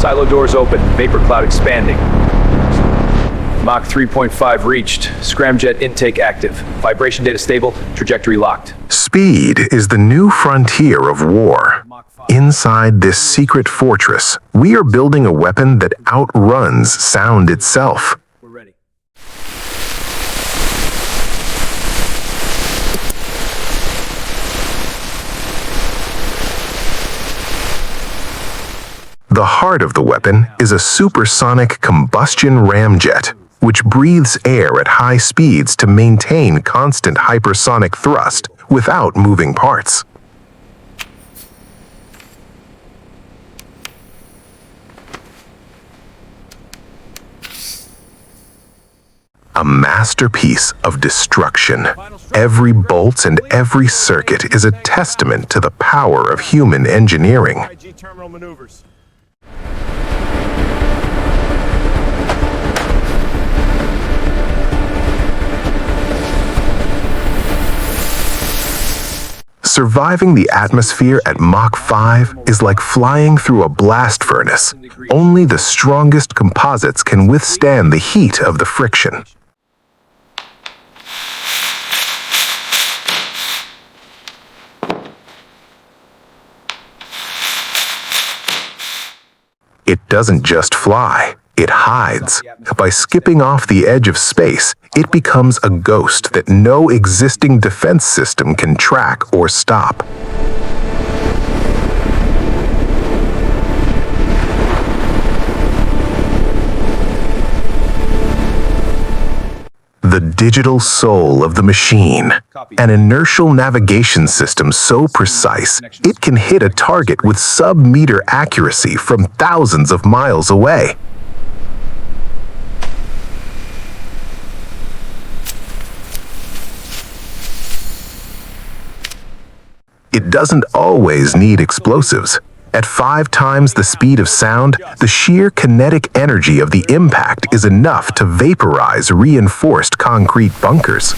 Silo doors open, vapor cloud expanding. Mach 3.5 reached. Scramjet intake active. Vibration data stable, trajectory locked. Speed is the new frontier of war. Inside this secret fortress, we are building a weapon that outruns sound itself. We're ready. The heart of the weapon is a supersonic combustion ramjet, which breathes air at high speeds to maintain constant hypersonic thrust without moving parts. A masterpiece of destruction. Every bolt and every circuit is a testament to the power of human engineering. Terminal maneuvers. Surviving the atmosphere at Mach 5 is like flying through a blast furnace. Only the strongest composites can withstand the heat of the friction. It doesn't just fly, it hides. By skipping off the edge of space, it becomes a ghost that no existing defense system can track or stop. The digital soul of the machine, an inertial navigation system so precise it can hit a target with sub-meter accuracy from thousands of miles away. It doesn't always need explosives. At 5 times the speed of sound, the sheer kinetic energy of the impact is enough to vaporize reinforced concrete bunkers.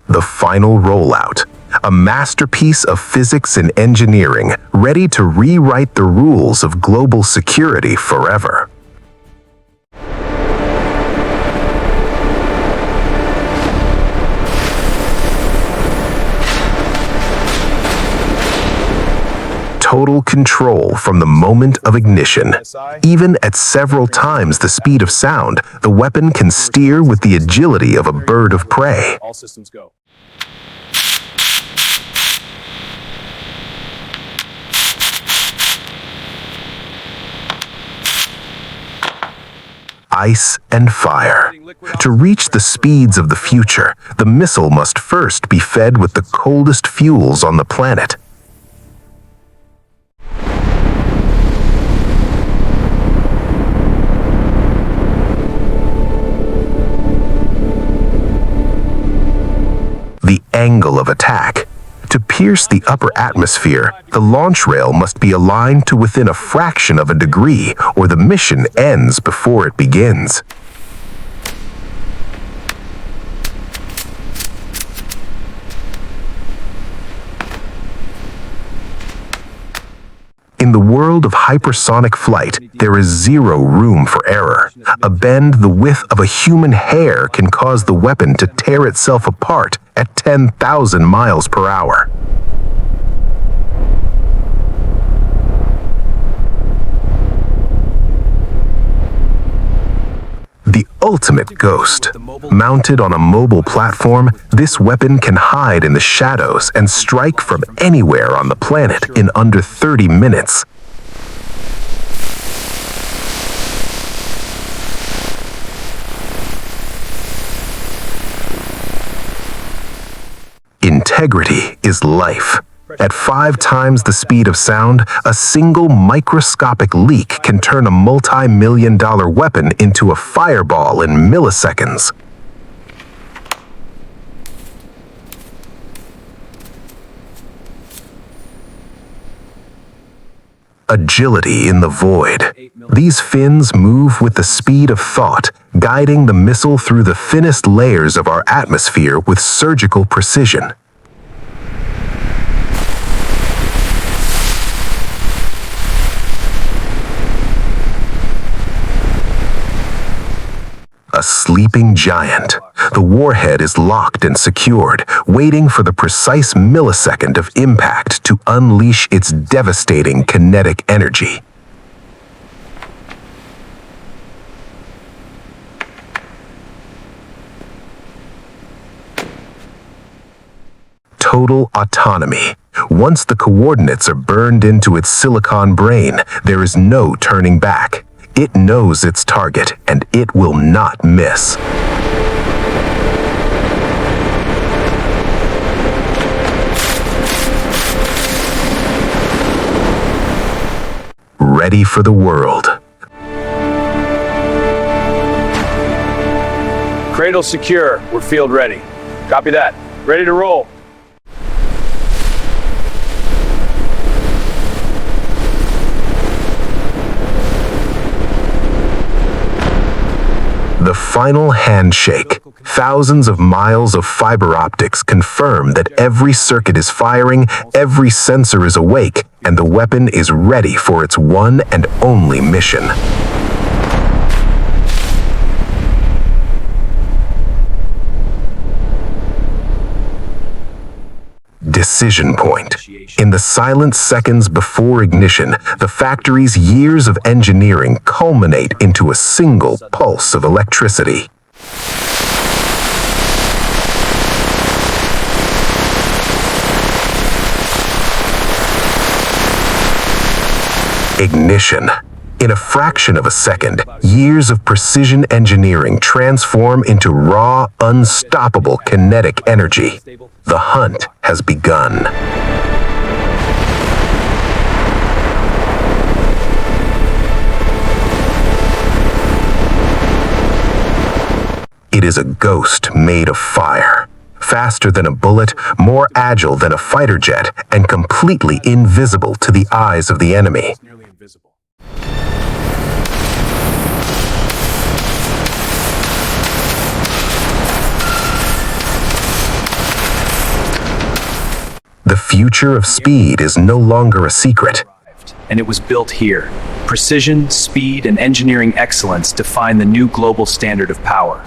The final rollout, a masterpiece of physics and engineering ready to rewrite the rules of global security forever. Total control from the moment of ignition. Even at several times the speed of sound, the weapon can steer with the agility of a bird of prey. All systems go. Ice and fire. To reach the speeds of the future, the missile must first be fed with the coldest fuels on the planet. The angle of attack. To pierce the upper atmosphere, the launch rail must be aligned to within a fraction of a degree, or the mission ends before it begins. In the world of hypersonic flight, there is zero room for error. A bend the width of a human hair can cause the weapon to tear itself apart at 10,000 miles per hour. The ultimate ghost. Mounted on a mobile platform, this weapon can hide in the shadows and strike from anywhere on the planet in under 30 minutes. Integrity is life. At 5 times the speed of sound, a single microscopic leak can turn a multi-million-dollar weapon into a fireball in milliseconds. agility in the void. These fins move with the speed of thought, guiding the missile through the thinnest layers of our atmosphere with surgical precision. A sleeping giant. The warhead is locked and secured, waiting for the precise millisecond of impact to unleash its devastating kinetic energy. Total autonomy. Once the coordinates are burned into its silicon brain, there is no turning back. It knows its target, and it will not miss. Ready for the world. Cradle secure. We're field ready. Copy that. Ready to roll. The final handshake. Thousands of miles of fiber optics confirm that every circuit is firing, every sensor is awake, and the weapon is ready for its one and only mission. Decision point. In the silent seconds before ignition, the factory's years of engineering culminate into a single pulse of electricity. Ignition. In a fraction of a second, years of precision engineering transform into raw, unstoppable kinetic energy. The hunt has begun. It is a ghost made of fire. Faster than a bullet, more agile than a fighter jet, and completely invisible to the eyes of the enemy. The future of speed is no longer a secret. And it was built here. Precision, speed, and engineering excellence define the new global standard of power.